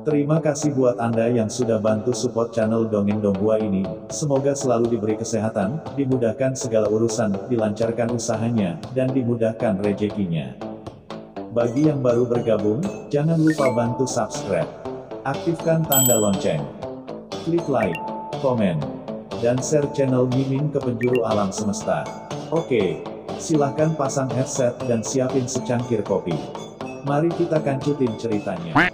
Terima kasih buat Anda yang sudah bantu support channel Dongeng Donghua ini. Semoga selalu diberi kesehatan, dimudahkan segala urusan, dilancarkan usahanya, dan dimudahkan rezekinya. Bagi yang baru bergabung, jangan lupa bantu subscribe. Aktifkan tanda lonceng. Klik like, komen, dan share channel Mimin ke penjuru alam semesta. Oke, silahkan pasang headset dan siapin secangkir kopi. Mari kita kancutin ceritanya.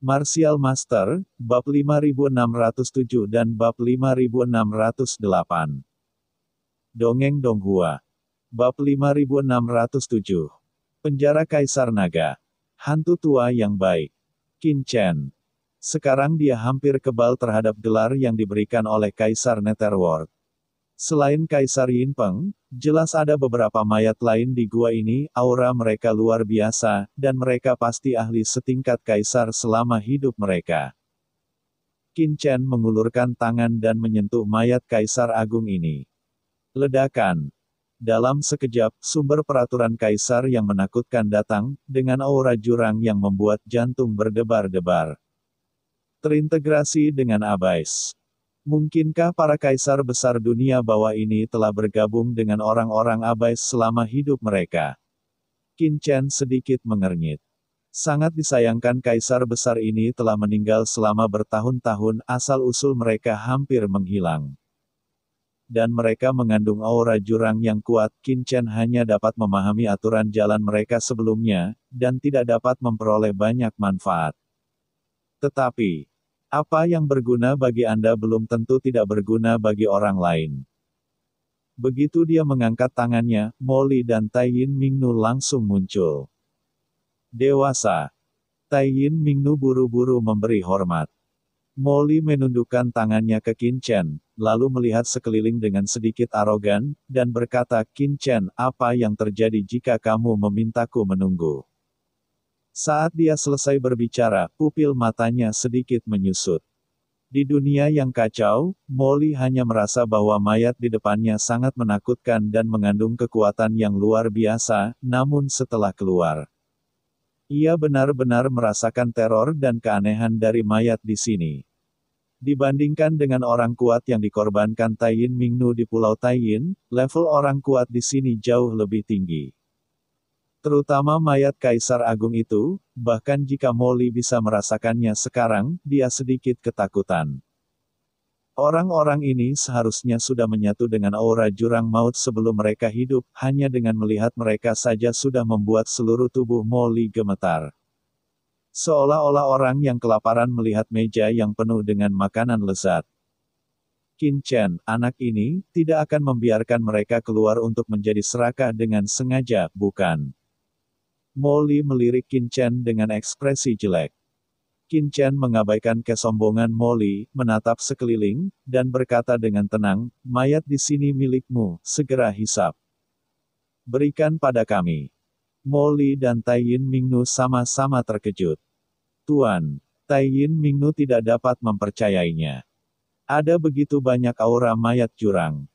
Martial Master, bab 5607 dan bab 5608. Dongeng Donghua. Bab 5607. Penjara Kaisar Naga. Hantu tua yang baik. Qin Chen. Sekarang dia hampir kebal terhadap gelar yang diberikan oleh Kaisar Netherworld. Selain Kaisar Yin Peng, jelas ada beberapa mayat lain di gua ini, aura mereka luar biasa, dan mereka pasti ahli setingkat Kaisar selama hidup mereka. Qin Chen mengulurkan tangan dan menyentuh mayat Kaisar Agung ini. Ledakan. Dalam sekejap, sumber peraturan Kaisar yang menakutkan datang, dengan aura jurang yang membuat jantung berdebar-debar. Terintegrasi dengan Abyss. Mungkinkah para kaisar besar dunia bawah ini telah bergabung dengan orang-orang Abyss selama hidup mereka? Qin Chen sedikit mengernyit. Sangat disayangkan kaisar besar ini telah meninggal selama bertahun-tahun, asal-usul mereka hampir menghilang. Dan mereka mengandung aura jurang yang kuat, Qin Chen hanya dapat memahami aturan jalan mereka sebelumnya, dan tidak dapat memperoleh banyak manfaat. Tetapi, apa yang berguna bagi Anda belum tentu tidak berguna bagi orang lain. Begitu dia mengangkat tangannya, Molly dan Tai Yin Mingnu langsung muncul. Dewasa. Tai Yin Mingnu buru-buru memberi hormat. Molly menundukkan tangannya ke Qin Chen, lalu melihat sekeliling dengan sedikit arogan, dan berkata, Qin Chen, apa yang terjadi jika kamu memintaku menunggu? Saat dia selesai berbicara, pupil matanya sedikit menyusut. Di dunia yang kacau, Molly hanya merasa bahwa mayat di depannya sangat menakutkan dan mengandung kekuatan yang luar biasa, namun setelah keluar, ia benar-benar merasakan teror dan keanehan dari mayat di sini. Dibandingkan dengan orang kuat yang dikorbankan Tai Yin Mingnu di Pulau Tai Yin, level orang kuat di sini jauh lebih tinggi. Terutama mayat Kaisar Agung itu, bahkan jika Molly bisa merasakannya sekarang, dia sedikit ketakutan. Orang-orang ini seharusnya sudah menyatu dengan aura jurang maut sebelum mereka hidup, hanya dengan melihat mereka saja sudah membuat seluruh tubuh Molly gemetar. Seolah-olah orang yang kelaparan melihat meja yang penuh dengan makanan lezat. Qin Chen, anak ini, tidak akan membiarkan mereka keluar untuk menjadi serakah dengan sengaja, bukan? Molly melirik Qin Chen dengan ekspresi jelek. Qin Chen mengabaikan kesombongan Molly, menatap sekeliling, dan berkata dengan tenang, mayat di sini milikmu, segera hisap. Berikan pada kami. Molly dan Tai Yin Mingnu sama-sama terkejut. Tuan, Tai Yin Mingnu tidak dapat mempercayainya. Ada begitu banyak aura mayat jurang.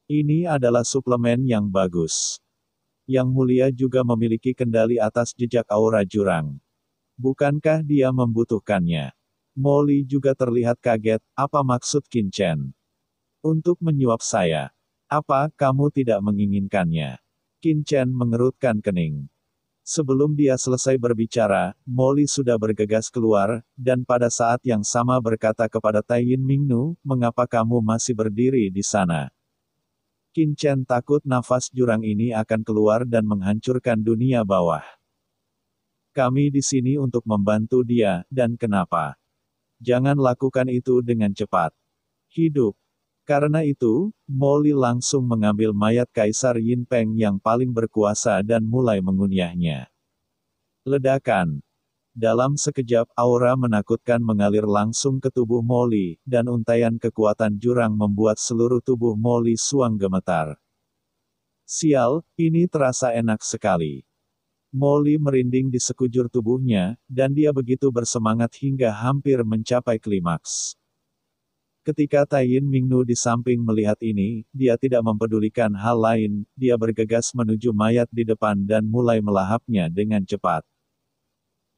Ini adalah suplemen yang bagus. Yang mulia juga memiliki kendali atas jejak aura jurang. Bukankah dia membutuhkannya? Molly juga terlihat kaget, apa maksud Qin Chen? Untuk menyuap saya. Apa kamu tidak menginginkannya? Qin Chen mengerutkan kening. Sebelum dia selesai berbicara, Molly sudah bergegas keluar, dan pada saat yang sama berkata kepada Tai Yin Mingnu, mengapa kamu masih berdiri di sana? Qin Chen takut nafas jurang ini akan keluar dan menghancurkan dunia bawah. Kami di sini untuk membantu dia, dan kenapa? Jangan lakukan itu dengan cepat. Hidup. Karena itu, Molly langsung mengambil mayat Kaisar Yin Peng yang paling berkuasa dan mulai mengunyahnya. Ledakan. Dalam sekejap, aura menakutkan mengalir langsung ke tubuh Molly, dan untaian kekuatan jurang membuat seluruh tubuh Molly suang gemetar. Sial, ini terasa enak sekali. Molly merinding di sekujur tubuhnya, dan dia begitu bersemangat hingga hampir mencapai klimaks. Ketika Tai Yin Mingnu di samping melihat ini, dia tidak mempedulikan hal lain, dia bergegas menuju mayat di depan dan mulai melahapnya dengan cepat.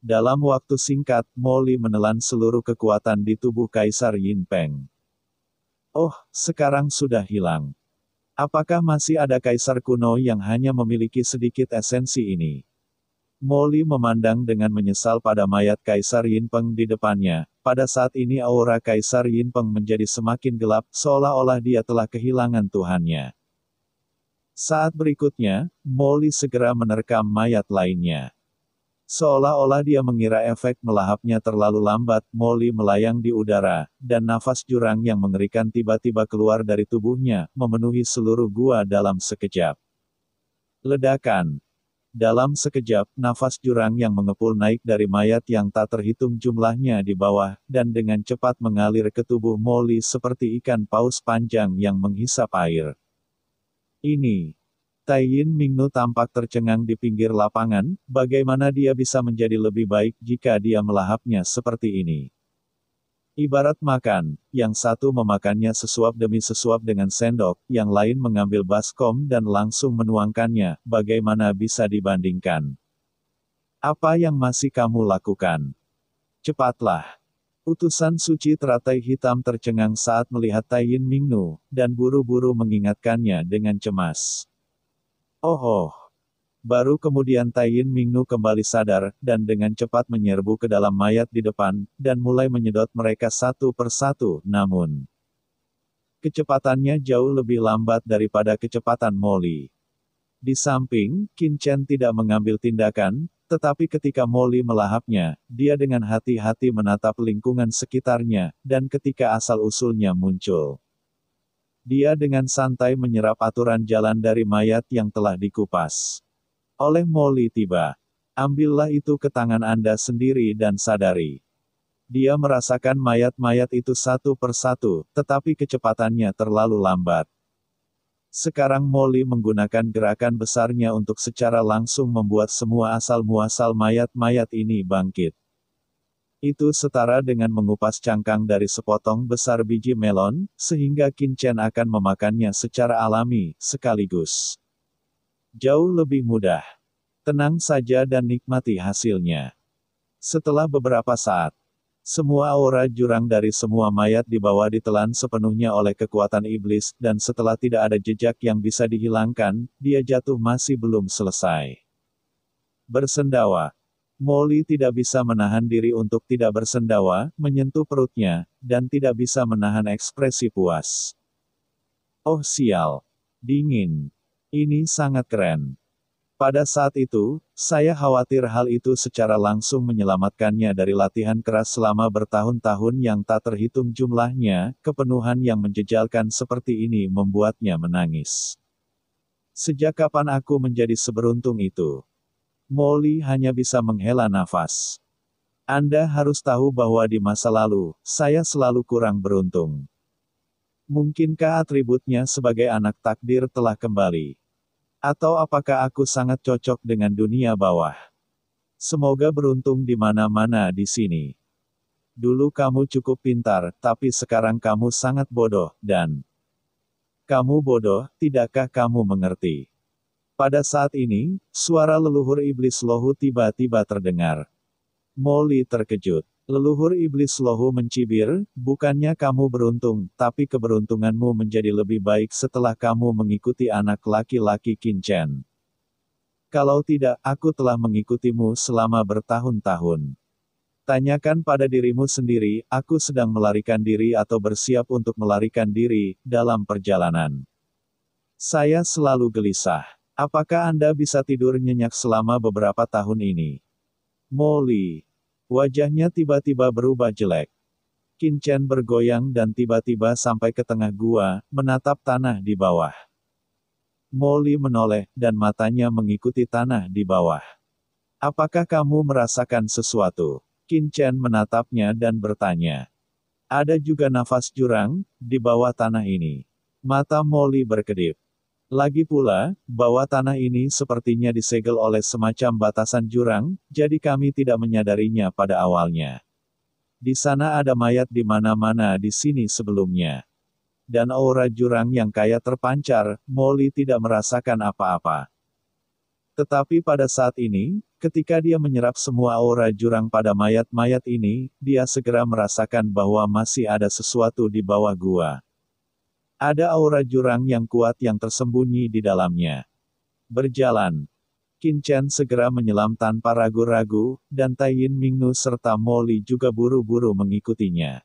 Dalam waktu singkat, Molly menelan seluruh kekuatan di tubuh Kaisar Yin Peng. Oh, sekarang sudah hilang. Apakah masih ada kaisar kuno yang hanya memiliki sedikit esensi ini? Molly memandang dengan menyesal pada mayat Kaisar Yin Peng di depannya. Pada saat ini aura Kaisar Yin Peng menjadi semakin gelap, seolah-olah dia telah kehilangan Tuhannya. Saat berikutnya, Molly segera menerkam mayat lainnya. Seolah-olah dia mengira efek melahapnya terlalu lambat, Molly melayang di udara, dan nafas jurang yang mengerikan tiba-tiba keluar dari tubuhnya, memenuhi seluruh gua dalam sekejap. Ledakan. Dalam sekejap, nafas jurang yang mengepul naik dari mayat yang tak terhitung jumlahnya di bawah, dan dengan cepat mengalir ke tubuh Molly seperti ikan paus panjang yang menghisap air. Ini. Tai Yin Mingnu tampak tercengang di pinggir lapangan, bagaimana dia bisa menjadi lebih baik jika dia melahapnya seperti ini. Ibarat makan, yang satu memakannya sesuap demi sesuap dengan sendok, yang lain mengambil baskom dan langsung menuangkannya, bagaimana bisa dibandingkan? Apa yang masih kamu lakukan? Cepatlah. Utusan suci teratai hitam tercengang saat melihat Tai Yin Mingnu, dan buru-buru mengingatkannya dengan cemas. Oh. Baru kemudian Tai Yin Mingnu kembali sadar, dan dengan cepat menyerbu ke dalam mayat di depan, dan mulai menyedot mereka satu persatu, namun kecepatannya jauh lebih lambat daripada kecepatan Molly. Di samping, Qin Chen tidak mengambil tindakan, tetapi ketika Molly melahapnya, dia dengan hati-hati menatap lingkungan sekitarnya, dan ketika asal-usulnya muncul, dia dengan santai menyerap aturan jalan dari mayat yang telah dikupas oleh Molly tiba. Ambillah itu ke tangan Anda sendiri dan sadari. Dia merasakan mayat-mayat itu satu persatu, tetapi kecepatannya terlalu lambat. Sekarang Molly menggunakan gerakan besarnya untuk secara langsung membuat semua asal-muasal mayat-mayat ini bangkit. Itu setara dengan mengupas cangkang dari sepotong besar biji melon, sehingga Qin Chen akan memakannya secara alami, sekaligus. Jauh lebih mudah. Tenang saja dan nikmati hasilnya. Setelah beberapa saat, semua aura jurang dari semua mayat di bawah ditelan sepenuhnya oleh kekuatan iblis, dan setelah tidak ada jejak yang bisa dihilangkan, dia jatuh masih belum selesai. Bersendawa. Molly tidak bisa menahan diri untuk tidak bersendawa, menyentuh perutnya, dan tidak bisa menahan ekspresi puas. Oh sial. Dingin. Ini sangat keren. Pada saat itu, saya khawatir hal itu secara langsung menyelamatkannya dari latihan keras selama bertahun-tahun yang tak terhitung jumlahnya, kepenuhan yang menjejalkan seperti ini membuatnya menangis. Sejak kapan aku menjadi seberuntung itu? Molly hanya bisa menghela nafas. Anda harus tahu bahwa di masa lalu, saya selalu kurang beruntung. Mungkinkah atributnya sebagai anak takdir telah kembali? Atau apakah aku sangat cocok dengan dunia bawah? Semoga beruntung di mana-mana di sini. Dulu kamu cukup pintar, tapi sekarang kamu sangat bodoh, dan kamu bodoh, tidakkah kamu mengerti? Pada saat ini, suara leluhur iblis Lohu tiba-tiba terdengar. Molly terkejut. Leluhur iblis Lohu mencibir, bukannya kamu beruntung, tapi keberuntunganmu menjadi lebih baik setelah kamu mengikuti anak laki-laki Qin Chen. Kalau tidak, aku telah mengikutimu selama bertahun-tahun. Tanyakan pada dirimu sendiri, aku sedang melarikan diri atau bersiap untuk melarikan diri, dalam perjalanan. Saya selalu gelisah. Apakah Anda bisa tidur nyenyak selama beberapa tahun ini? Molly. Wajahnya tiba-tiba berubah jelek. Qin Chen bergoyang dan tiba-tiba sampai ke tengah gua, menatap tanah di bawah. Molly menoleh, dan matanya mengikuti tanah di bawah. Apakah kamu merasakan sesuatu? Qin Chen menatapnya dan bertanya. Ada juga nafas jurang, di bawah tanah ini. Mata Molly berkedip. Lagi pula, bawah tanah ini sepertinya disegel oleh semacam batasan jurang, jadi kami tidak menyadarinya pada awalnya. Di sana ada mayat di mana-mana di sini sebelumnya. Dan aura jurang yang kaya terpancar, Molly tidak merasakan apa-apa. Tetapi pada saat ini, ketika dia menyerap semua aura jurang pada mayat-mayat ini, dia segera merasakan bahwa masih ada sesuatu di bawah gua. Ada aura jurang yang kuat yang tersembunyi di dalamnya. Berjalan. Qin Chen segera menyelam tanpa ragu-ragu, dan Tai Yin Mingnu serta Mo Li juga buru-buru mengikutinya.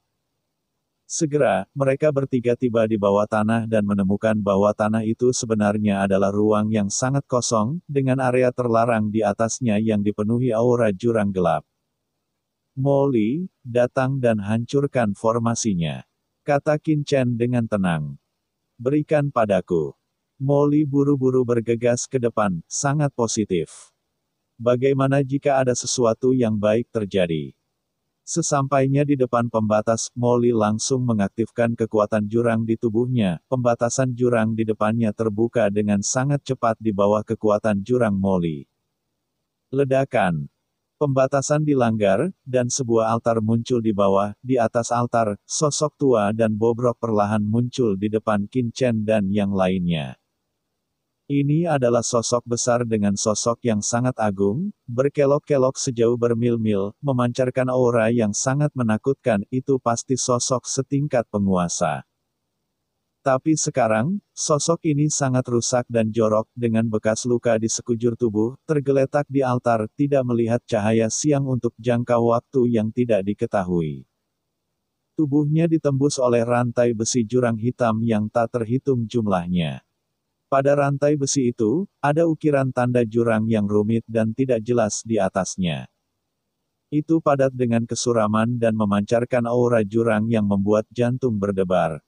Segera, mereka bertiga tiba di bawah tanah dan menemukan bahwa tanah itu sebenarnya adalah ruang yang sangat kosong, dengan area terlarang di atasnya yang dipenuhi aura jurang gelap. Mo Li, datang dan hancurkan formasinya. Kata Qin Chen dengan tenang. Berikan padaku. Mo Li buru-buru bergegas ke depan, sangat positif. Bagaimana jika ada sesuatu yang baik terjadi? Sesampainya di depan pembatas, Mo Li langsung mengaktifkan kekuatan jurang di tubuhnya. Pembatasan jurang di depannya terbuka dengan sangat cepat di bawah kekuatan jurang Mo Li. Ledakan. Pembatasan dilanggar, dan sebuah altar muncul di bawah. Di atas altar, sosok tua dan bobrok perlahan muncul di depan Qin Chen dan yang lainnya. Ini adalah sosok besar dengan sosok yang sangat agung, berkelok-kelok sejauh bermil-mil, memancarkan aura yang sangat menakutkan, itu pasti sosok setingkat penguasa. Tapi sekarang, sosok ini sangat rusak dan jorok, dengan bekas luka di sekujur tubuh, tergeletak di altar, tidak melihat cahaya siang untuk jangka waktu yang tidak diketahui. Tubuhnya ditembus oleh rantai besi jurang hitam yang tak terhitung jumlahnya. Pada rantai besi itu, ada ukiran tanda jurang yang rumit dan tidak jelas di atasnya. Itu padat dengan kesuraman dan memancarkan aura jurang yang membuat jantung berdebar.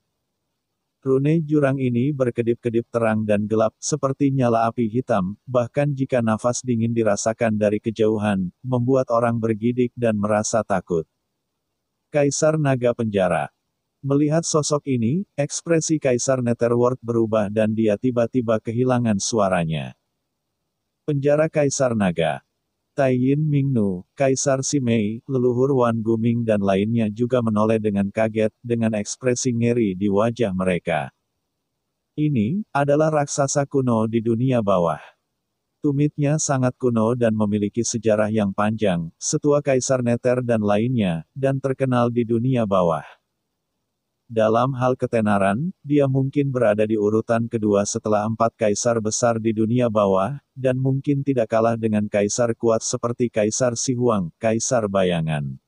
Rune jurang ini berkedip-kedip terang dan gelap, seperti nyala api hitam, bahkan jika nafas dingin dirasakan dari kejauhan, membuat orang bergidik dan merasa takut. Kaisar Naga Penjara. Melihat sosok ini, ekspresi Kaisar Netherworld berubah dan dia tiba-tiba kehilangan suaranya. Penjara Kaisar Naga. Tai Yin Mingnu, Kaisar Simei, leluhur Wan Guming dan lainnya juga menoleh dengan kaget, dengan ekspresi ngeri di wajah mereka. Ini adalah raksasa kuno di dunia bawah. Tumitnya sangat kuno dan memiliki sejarah yang panjang, setua Kaisar Nether dan lainnya, dan terkenal di dunia bawah. Dalam hal ketenaran, dia mungkin berada di urutan kedua setelah 4 kaisar besar di dunia bawah, dan mungkin tidak kalah dengan kaisar kuat seperti Kaisar Si Huang, Kaisar Bayangan,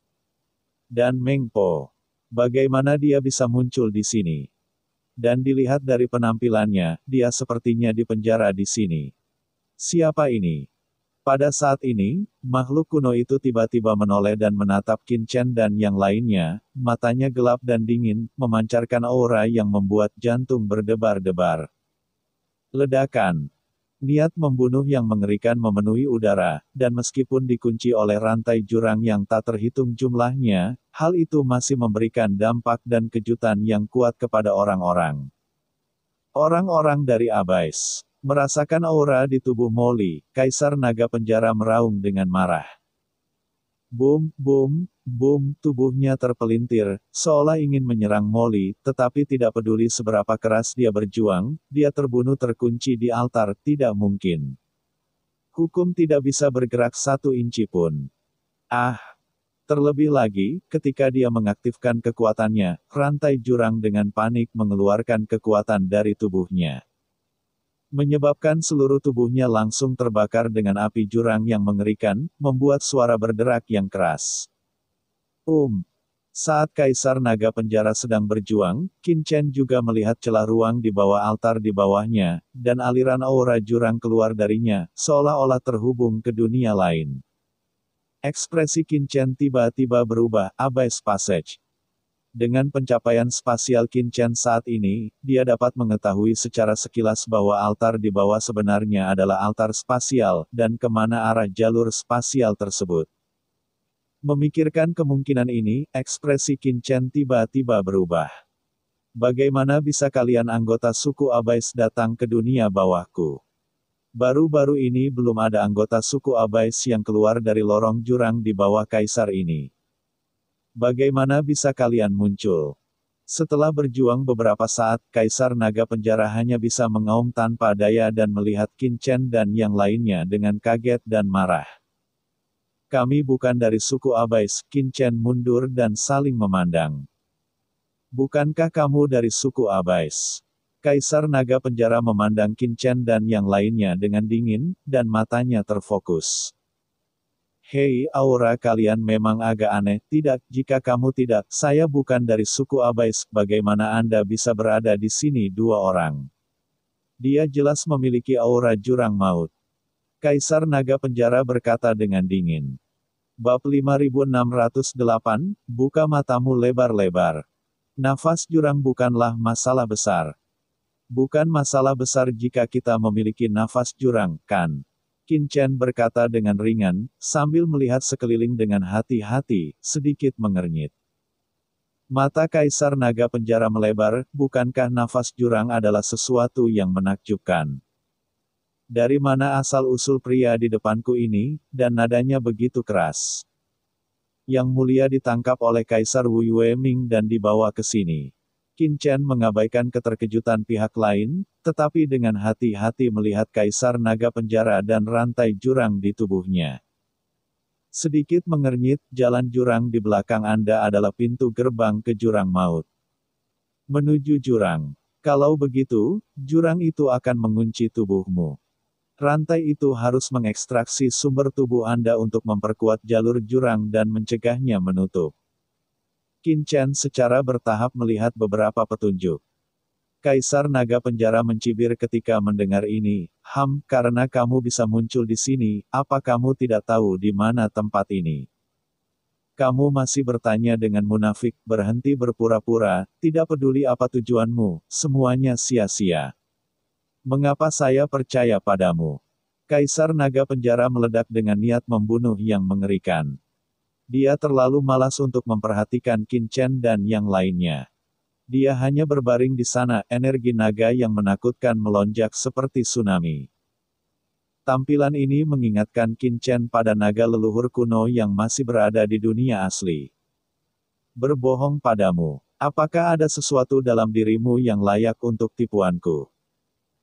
dan Meng Po. Bagaimana dia bisa muncul di sini? Dan dilihat dari penampilannya, dia sepertinya dipenjara di sini. Siapa ini? Pada saat ini, makhluk kuno itu tiba-tiba menoleh dan menatap Qin Chen dan yang lainnya, matanya gelap dan dingin, memancarkan aura yang membuat jantung berdebar-debar. Ledakan. Niat membunuh yang mengerikan memenuhi udara, dan meskipun dikunci oleh rantai jurang yang tak terhitung jumlahnya, hal itu masih memberikan dampak dan kejutan yang kuat kepada orang-orang. Orang-orang dari Abyss merasakan aura di tubuh Mo Li, Kaisar Naga Penjara meraung dengan marah. Boom, boom, boom, tubuhnya terpelintir, seolah ingin menyerang Mo Li, tetapi tidak peduli seberapa keras dia berjuang, dia terbunuh terkunci di altar, tidak mungkin. Hukum tidak bisa bergerak 1 inci pun. Ah! Terlebih lagi, ketika dia mengaktifkan kekuatannya, rantai jurang dengan panik mengeluarkan kekuatan dari tubuhnya. Menyebabkan seluruh tubuhnya langsung terbakar dengan api jurang yang mengerikan, membuat suara berderak yang keras. Saat Kaisar Naga Penjara sedang berjuang, Qin Chen juga melihat celah ruang di bawah altar di bawahnya, dan aliran aura jurang keluar darinya, seolah-olah terhubung ke dunia lain. Ekspresi Qin Chen tiba-tiba berubah, Abyss Passage. Dengan pencapaian spasial Qin Chen saat ini, dia dapat mengetahui secara sekilas bahwa altar di bawah sebenarnya adalah altar spasial, dan kemana arah jalur spasial tersebut. Memikirkan kemungkinan ini, ekspresi Qin Chen tiba-tiba berubah. Bagaimana bisa kalian anggota suku Abyss datang ke dunia bawahku? Baru-baru ini belum ada anggota suku Abyss yang keluar dari lorong jurang di bawah kaisar ini. Bagaimana bisa kalian muncul? Setelah berjuang beberapa saat, Kaisar Naga Penjara hanya bisa mengaum tanpa daya dan melihat Qin Chen dan yang lainnya dengan kaget dan marah. Kami bukan dari suku Abais, Qin Chen mundur dan saling memandang. Bukankah kamu dari suku Abais? Kaisar Naga Penjara memandang Qin Chen dan yang lainnya dengan dingin, dan matanya terfokus. Hei, aura kalian memang agak aneh. Tidak, jika kamu tidak, saya bukan dari suku Abais, bagaimana Anda bisa berada di sini dua orang? Dia jelas memiliki aura jurang maut. Kaisar Naga Penjara berkata dengan dingin. Bab 5608, buka matamu lebar-lebar. Nafas jurang bukanlah masalah besar. Bukan masalah besar jika kita memiliki nafas jurang, kan? Qin Chen berkata dengan ringan, sambil melihat sekeliling dengan hati-hati, sedikit mengernyit. Mata Kaisar Naga Penjara melebar, bukankah nafas jurang adalah sesuatu yang menakjubkan? Dari mana asal-usul pria di depanku ini, dan nadanya begitu keras? Yang mulia ditangkap oleh Kaisar Wu Yueming dan dibawa ke sini. Qin Chen mengabaikan keterkejutan pihak lain, tetapi dengan hati-hati melihat Kaisar Naga Penjara dan rantai jurang di tubuhnya. Sedikit mengernyit, jalan jurang di belakang Anda adalah pintu gerbang ke jurang maut. Menuju jurang. Kalau begitu, jurang itu akan mengunci tubuhmu. Rantai itu harus mengekstraksi sumber tubuh Anda untuk memperkuat jalur jurang dan mencegahnya menutup. Qin Chen secara bertahap melihat beberapa petunjuk. Kaisar Naga Penjara mencibir ketika mendengar ini. Karena kamu bisa muncul di sini, apa kamu tidak tahu di mana tempat ini? Kamu masih bertanya dengan munafik, berhenti berpura-pura, tidak peduli apa tujuanmu, semuanya sia-sia. Mengapa saya percaya padamu? Kaisar Naga Penjara meledak dengan niat membunuh yang mengerikan. Dia terlalu malas untuk memperhatikan Qin Chen dan yang lainnya. Dia hanya berbaring di sana, energi naga yang menakutkan melonjak seperti tsunami. Tampilan ini mengingatkan Qin Chen pada naga leluhur kuno yang masih berada di dunia asli. Berbohong padamu. Apakah ada sesuatu dalam dirimu yang layak untuk tipuanku?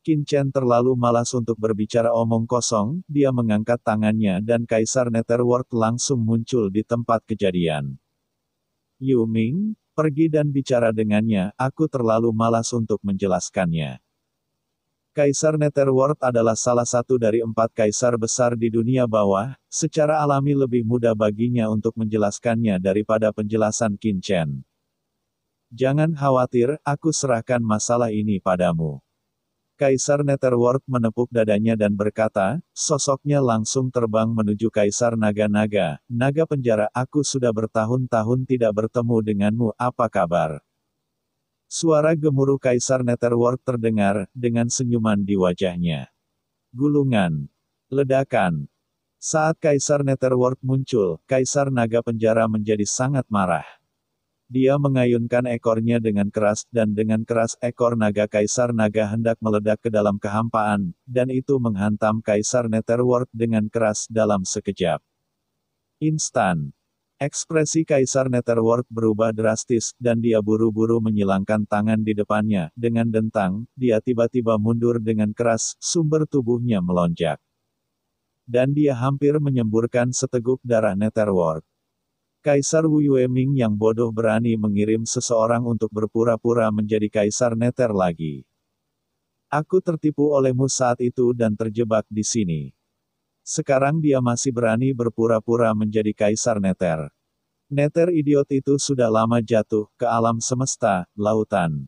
Qin Chen terlalu malas untuk berbicara omong kosong, dia mengangkat tangannya dan Kaisar Netherworld langsung muncul di tempat kejadian. Yu Ming, pergi dan bicara dengannya, aku terlalu malas untuk menjelaskannya. Kaisar Netherworld adalah salah satu dari 4 kaisar besar di dunia bawah, secara alami lebih mudah baginya untuk menjelaskannya daripada penjelasan Qin Chen. Jangan khawatir, aku serahkan masalah ini padamu. Kaisar Netherworld menepuk dadanya dan berkata, sosoknya langsung terbang menuju Kaisar Naga-Naga. Naga Penjara, aku sudah bertahun-tahun tidak bertemu denganmu, apa kabar? Suara gemuruh Kaisar Netherworld terdengar, dengan senyuman di wajahnya. Gulungan. Ledakan. Saat Kaisar Netherworld muncul, Kaisar Naga Penjara menjadi sangat marah. Dia mengayunkan ekornya dengan keras, dan dengan keras ekor naga Kaisar Naga hendak meledak ke dalam kehampaan, dan itu menghantam Kaisar Netherworld dengan keras dalam sekejap. Instan. Ekspresi Kaisar Netherworld berubah drastis, dan dia buru-buru menyilangkan tangan di depannya. Dengan dentang, dia tiba-tiba mundur dengan keras, sumber tubuhnya melonjak. Dan dia hampir menyemburkan seteguk darah Netherworld. Kaisar Wu Yueming yang bodoh berani mengirim seseorang untuk berpura-pura menjadi Kaisar Nether lagi. Aku tertipu olehmu saat itu dan terjebak di sini. Sekarang dia masih berani berpura-pura menjadi Kaisar Nether. Nether idiot itu sudah lama jatuh ke alam semesta, lautan.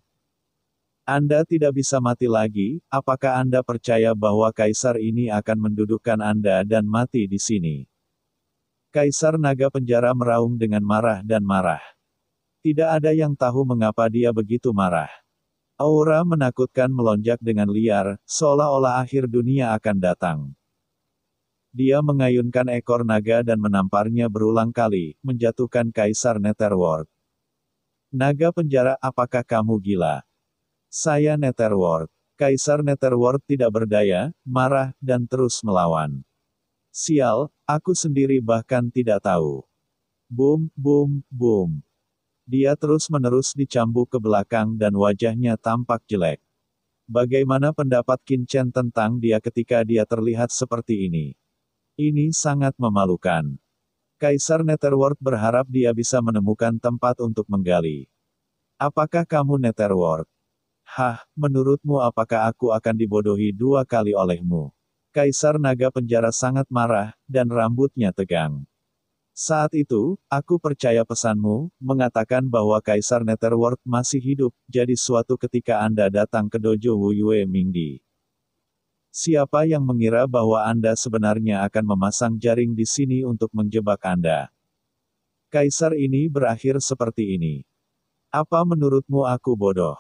Anda tidak bisa mati lagi, apakah Anda percaya bahwa Kaisar ini akan mendudukkan Anda dan mati di sini? Kaisar Naga Penjara meraung dengan marah dan marah. Tidak ada yang tahu mengapa dia begitu marah. Aura menakutkan melonjak dengan liar, seolah-olah akhir dunia akan datang. Dia mengayunkan ekor naga dan menamparnya berulang kali, menjatuhkan Kaisar Netherworld. Naga Penjara, apakah kamu gila? Saya Netherworld. Kaisar Netherworld tidak berdaya, marah, dan terus melawan. Sial, aku sendiri bahkan tidak tahu. Boom, boom, boom. Dia terus-menerus dicambuk ke belakang dan wajahnya tampak jelek. Bagaimana pendapat Qin Chen tentang dia ketika dia terlihat seperti ini? Ini sangat memalukan. Kaisar Netherworld berharap dia bisa menemukan tempat untuk menggali. Apakah kamu Netherworld? Hah, menurutmu apakah aku akan dibodohi 2 kali olehmu? Kaisar Naga Penjara sangat marah, dan rambutnya tegang. Saat itu, aku percaya pesanmu, mengatakan bahwa Kaisar Netherworld masih hidup, jadi suatu ketika Anda datang ke dojo Wu Yue Mingdi. Siapa yang mengira bahwa Anda sebenarnya akan memasang jaring di sini untuk menjebak Anda? Kaisar ini berakhir seperti ini. Apa menurutmu aku bodoh?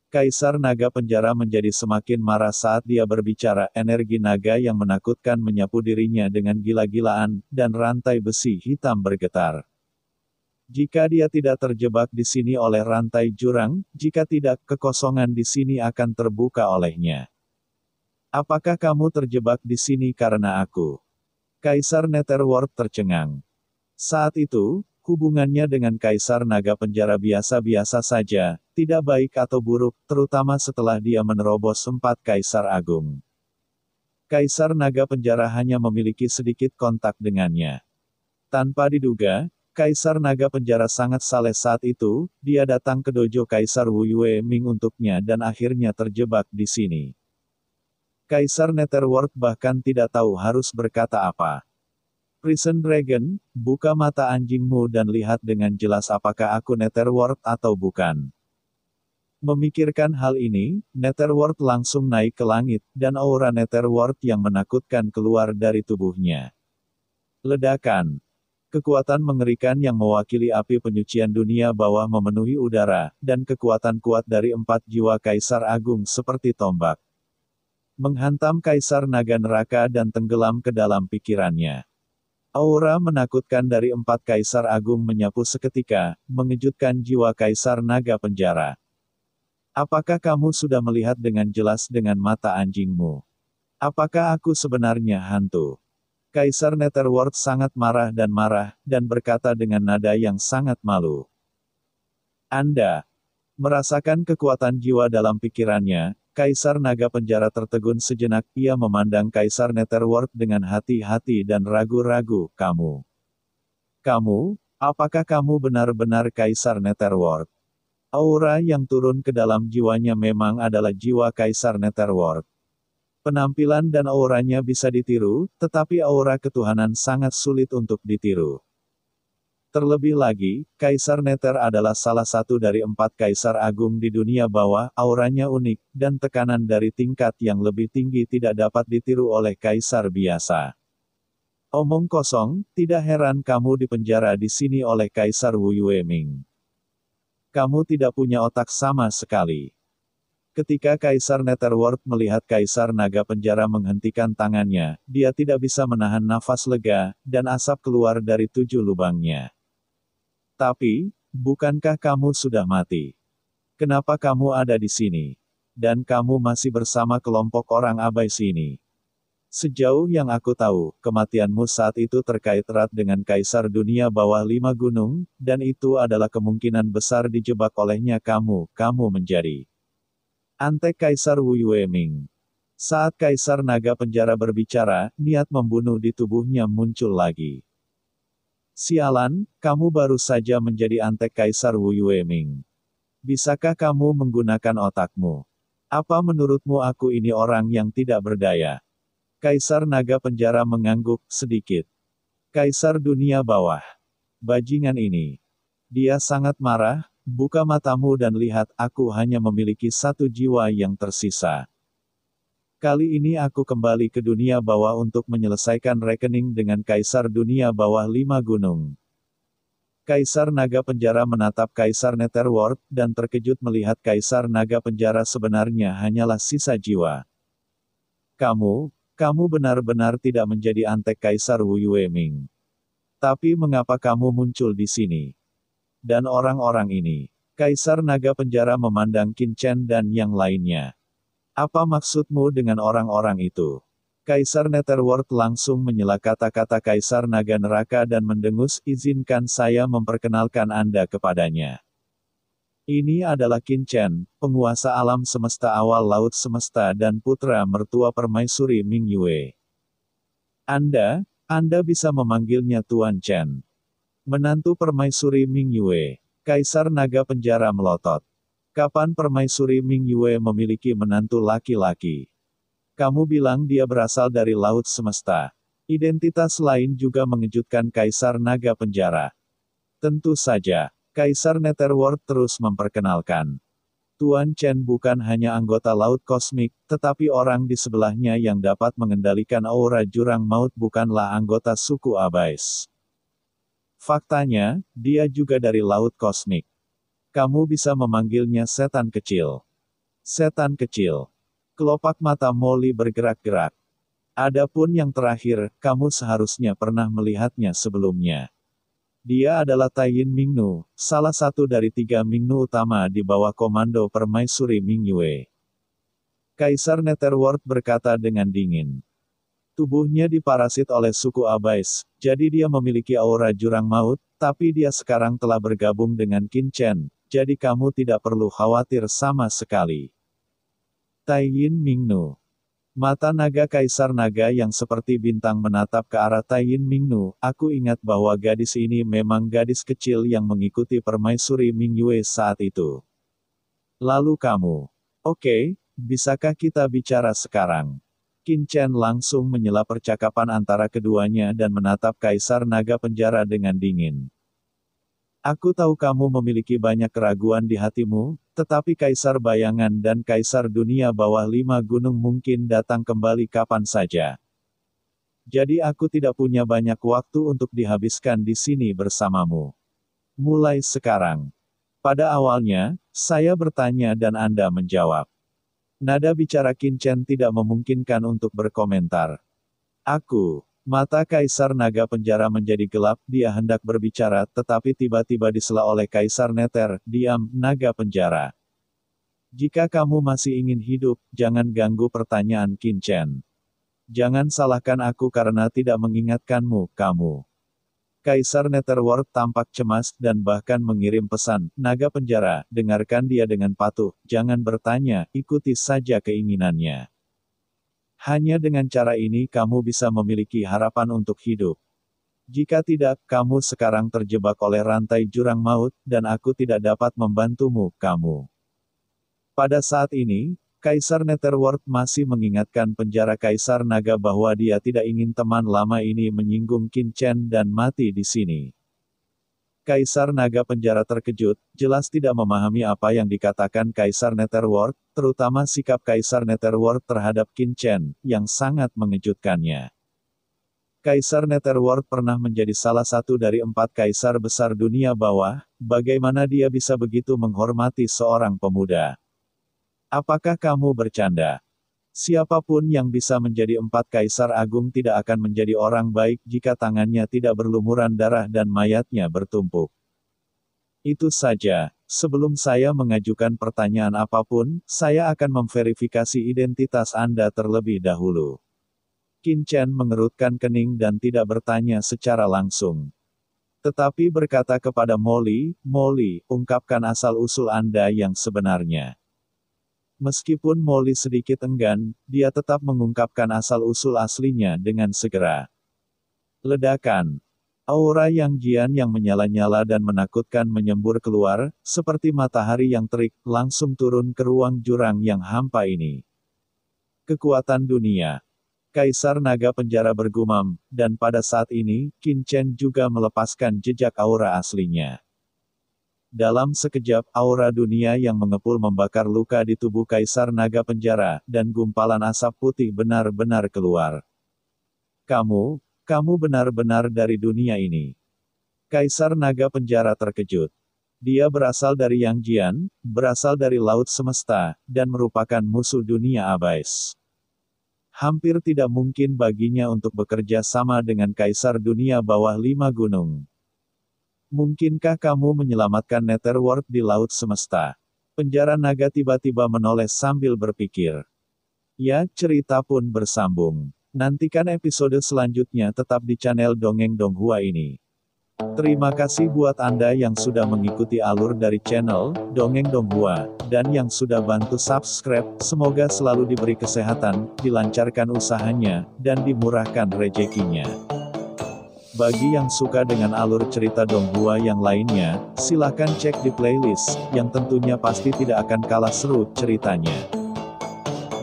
Kaisar Naga Penjara menjadi semakin marah saat dia berbicara, energi naga yang menakutkan menyapu dirinya dengan gila-gilaan, dan rantai besi hitam bergetar. Jika dia tidak terjebak di sini oleh rantai jurang, jika tidak, kekosongan di sini akan terbuka olehnya. Apakah kamu terjebak di sini karena aku? Kaisar Netherworld tercengang. Saat itu, hubungannya dengan Kaisar Naga Penjara biasa-biasa saja, tidak baik atau buruk, terutama setelah dia menerobos 4 Kaisar Agung. Kaisar Naga Penjara hanya memiliki sedikit kontak dengannya. Tanpa diduga, Kaisar Naga Penjara sangat saleh saat itu, dia datang ke dojo Kaisar Wu Yue Ming untuknya dan akhirnya terjebak di sini. Kaisar Netherworld bahkan tidak tahu harus berkata apa. Prison Dragon, buka mata anjingmu dan lihat dengan jelas apakah aku Netherworld atau bukan. Memikirkan hal ini, Netherworld langsung naik ke langit, dan aura Netherworld yang menakutkan keluar dari tubuhnya. Ledakan. Kekuatan mengerikan yang mewakili api penyucian dunia bawah memenuhi udara, dan kekuatan kuat dari 4 jiwa Kaisar Agung seperti tombak. Menghantam Kaisar Naga Neraka dan tenggelam ke dalam pikirannya. Aura menakutkan dari 4 Kaisar Agung menyapu seketika, mengejutkan jiwa Kaisar Naga Penjara. Apakah kamu sudah melihat dengan jelas dengan mata anjingmu? Apakah aku sebenarnya hantu? Kaisar Netherworld sangat marah, dan berkata dengan nada yang sangat malu. Anda merasakan kekuatan jiwa dalam pikirannya. Kaisar Naga Penjara tertegun sejenak, ia memandang Kaisar Netherworld dengan hati-hati dan ragu-ragu, Kamu? Apakah kamu benar-benar Kaisar Netherworld? Aura yang turun ke dalam jiwanya memang adalah jiwa Kaisar Netherworld. Penampilan dan auranya bisa ditiru, tetapi aura ketuhanan sangat sulit untuk ditiru. Terlebih lagi, Kaisar Nether adalah salah satu dari 4 Kaisar Agung di dunia bawah, auranya unik, dan tekanan dari tingkat yang lebih tinggi tidak dapat ditiru oleh Kaisar biasa. Omong kosong, tidak heran kamu dipenjara di sini oleh Kaisar Wu Yue Ming. Kamu tidak punya otak sama sekali. Ketika Kaisar Netherworld melihat Kaisar Naga Penjara menghentikan tangannya, dia tidak bisa menahan nafas lega, dan asap keluar dari 7 lubangnya. Tapi, bukankah kamu sudah mati? Kenapa kamu ada di sini? Dan kamu masih bersama kelompok orang abai sini? Sejauh yang aku tahu, kematianmu saat itu terkait erat dengan Kaisar Dunia Bawah 5 Gunung, dan itu adalah kemungkinan besar dijebak olehnya kamu menjadi antek Kaisar Wu Yue Ming. Saat Kaisar Naga Penjara berbicara, niat membunuh di tubuhnya muncul lagi. Sialan, kamu baru saja menjadi antek Kaisar Wu Yue Ming. Bisakah kamu menggunakan otakmu? Apa menurutmu aku ini orang yang tidak berdaya? Kaisar Naga Penjara mengangguk sedikit. Kaisar Dunia Bawah. Bajingan ini. Dia sangat marah, buka matamu dan lihat, aku hanya memiliki 1 jiwa yang tersisa. Kali ini aku kembali ke dunia bawah untuk menyelesaikan rekening dengan Kaisar Dunia Bawah 5 Gunung. Kaisar Naga Penjara menatap Kaisar Netherworld, dan terkejut melihat Kaisar Naga Penjara sebenarnya hanyalah sisa jiwa. Kamu benar-benar tidak menjadi antek Kaisar Wu Yue Ming. Tapi mengapa kamu muncul di sini? Dan orang-orang ini. Kaisar Naga Penjara memandang Qin Chen dan yang lainnya. Apa maksudmu dengan orang-orang itu? Kaisar Netherworld langsung menyela kata-kata Kaisar Naga Neraka dan mendengus, izinkan saya memperkenalkan Anda kepadanya. Ini adalah Qin Chen, penguasa alam semesta awal laut semesta dan putra mertua permaisuri Ming Yue. Anda bisa memanggilnya Tuan Chen. Menantu permaisuri Ming Yue. Kaisar Naga Penjara melotot. Kapan permaisuri Ming Yue memiliki menantu laki-laki? Kamu bilang dia berasal dari laut semesta. Identitas lain juga mengejutkan Kaisar Naga Penjara. Tentu saja, Kaisar Netherworld terus memperkenalkan. Tuan Chen bukan hanya anggota laut kosmik, tetapi orang di sebelahnya yang dapat mengendalikan aura jurang maut bukanlah anggota suku Abyss. Faktanya, dia juga dari laut kosmik. Kamu bisa memanggilnya setan kecil. Setan kecil. Kelopak mata Molly bergerak-gerak. Adapun yang terakhir, kamu seharusnya pernah melihatnya sebelumnya. Dia adalah Taiyin Mingnu, salah satu dari 3 Mingnu utama di bawah komando permaisuri Ming Yue. Kaisar Netherworld berkata dengan dingin. Tubuhnya diparasit oleh suku Abyss, jadi dia memiliki aura jurang maut, tapi dia sekarang telah bergabung dengan Qin Chen, jadi kamu tidak perlu khawatir sama sekali. Taiyin Mingnu. Mata naga Kaisar Naga yang seperti bintang menatap ke arah Taiyin Mingnu. Aku ingat bahwa gadis ini memang gadis kecil yang mengikuti permaisuri Ming Yue saat itu. Lalu kamu. Oke, bisakah kita bicara sekarang? Qin Chen langsung menyela percakapan antara keduanya dan menatap Kaisar Naga Penjara dengan dingin. Aku tahu kamu memiliki banyak keraguan di hatimu, tetapi Kaisar Bayangan dan Kaisar Dunia Bawah 5 Gunung mungkin datang kembali kapan saja. Jadi aku tidak punya banyak waktu untuk dihabiskan di sini bersamamu. Mulai sekarang. Pada awalnya, saya bertanya dan Anda menjawab. Nada bicara Qin Chen tidak memungkinkan untuk berkomentar. Mata Kaisar Naga Penjara menjadi gelap, dia hendak berbicara, tetapi tiba-tiba disela oleh Kaisar Nether, diam, Naga Penjara. Jika kamu masih ingin hidup, jangan ganggu pertanyaan Qin Chen. Jangan salahkan aku karena tidak mengingatkanmu, kamu. Kaisar Netherworld tampak cemas dan bahkan mengirim pesan, Naga Penjara, dengarkan dia dengan patuh, jangan bertanya, ikuti saja keinginannya. Hanya dengan cara ini kamu bisa memiliki harapan untuk hidup. Jika tidak, kamu sekarang terjebak oleh rantai jurang maut, dan aku tidak dapat membantumu, kamu. Pada saat ini, Kaisar Netherworld masih mengingatkan penjara Kaisar Naga bahwa dia tidak ingin teman lama ini menyinggung Qin Chen dan mati di sini. Kaisar Naga Penjara terkejut, jelas tidak memahami apa yang dikatakan Kaisar Netherworld, terutama sikap Kaisar Netherworld terhadap Qin Chen, yang sangat mengejutkannya. Kaisar Netherworld pernah menjadi salah satu dari 4 kaisar besar dunia bawah, bagaimana dia bisa begitu menghormati seorang pemuda? Apakah kamu bercanda? Siapapun yang bisa menjadi 4 kaisar agung tidak akan menjadi orang baik jika tangannya tidak berlumuran darah dan mayatnya bertumpuk. Itu saja, sebelum saya mengajukan pertanyaan apapun, saya akan memverifikasi identitas Anda terlebih dahulu. Qin Chen mengerutkan kening dan tidak bertanya secara langsung. Tetapi berkata kepada Molly, ungkapkan asal-usul Anda yang sebenarnya. Meskipun Molly sedikit enggan, dia tetap mengungkapkan asal-usul aslinya dengan segera. Ledakan. Aura yang jian yang menyala-nyala dan menakutkan menyembur keluar, seperti matahari yang terik, langsung turun ke ruang jurang yang hampa ini. Kekuatan dunia. Kaisar Naga Penjara bergumam, dan pada saat ini, Qin Chen juga melepaskan jejak aura aslinya. Dalam sekejap, aura dunia yang mengepul membakar luka di tubuh Kaisar Naga Penjara, dan gumpalan asap putih benar-benar keluar. Kamu benar-benar dari dunia ini. Kaisar Naga Penjara terkejut. Dia berasal dari Yang Jian, berasal dari Laut Semesta, dan merupakan musuh dunia Abyss. Hampir tidak mungkin baginya untuk bekerja sama dengan Kaisar Dunia Bawah 5 Gunung. Mungkinkah kamu menyelamatkan Netherworld di Laut Semesta? Penjara naga tiba-tiba menoleh sambil berpikir. Ya, cerita pun bersambung. Nantikan episode selanjutnya tetap di channel Dongeng Donghua ini. Terima kasih buat Anda yang sudah mengikuti alur dari channel Dongeng Donghua, dan yang sudah bantu subscribe. Semoga selalu diberi kesehatan, dilancarkan usahanya, dan dimurahkan rezekinya. Bagi yang suka dengan alur cerita Donghua yang lainnya, silahkan cek di playlist, yang tentunya pasti tidak akan kalah seru ceritanya.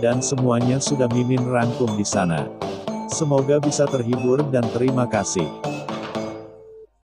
Dan semuanya sudah Mimin rangkum di sana. Semoga bisa terhibur dan terima kasih.